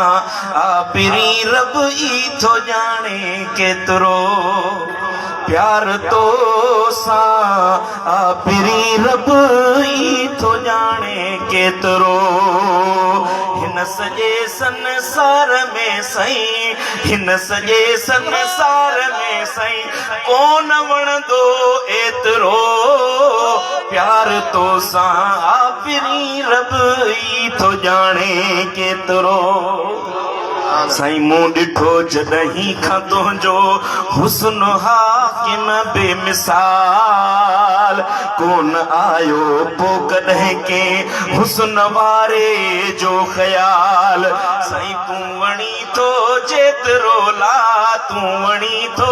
आपरी रब ई थो जाने केतरो प्यार तो सा आपरी रब ई थो जाने केतरो हिन सजे संसार में सही हिन सजे संसार में सही कोन वणंदो एतरो प्यार तो सा आपरी रब ई थो जाने केतरो साईं मूं ॾिठो जॾहिं खां तुंहिंजो हुस्न हा किन बेमिसाल कोन आयो पोइ कॾहिं के हुस्न वारे जो ख़्याल साईं तूं वणी थो जेतिरो ला तूं वणी थो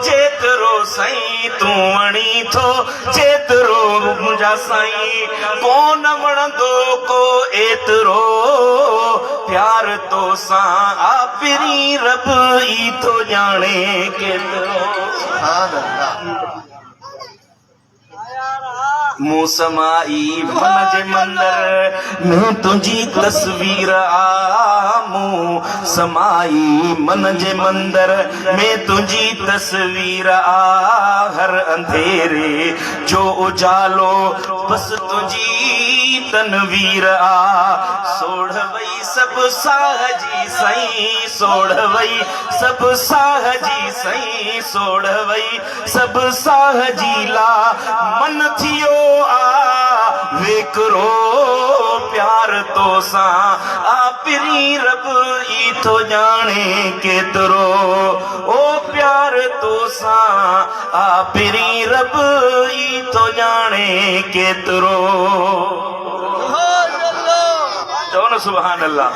जेतिरो साईं तूं वणी थो जेतिरो मुंहिंजा साईं कोन वणंदो को एतिरो प्यार तो सा आपरी रब ई थो जाने केतरो मूं समाई मन जे मंदर में तुंहिंजी तस्वीर आ मूं समाई मन जे मंदर में तुंहिंजी तस्वीर आ हर अंधेरे जो उजालो बस तुंहिंजी तनवीर आ सोढ़ वई सब साह जी सई सोढ़ वई सब साह जी सई सोढ़ वई सब साह जी ला मन थियो आ वेकरो प्यार तो सा आपरी रब ई थो जाने केतरो ओ प्यार तो सा आपरी रब ई थो जाने केतरो चओ न सुभान अल्लाह।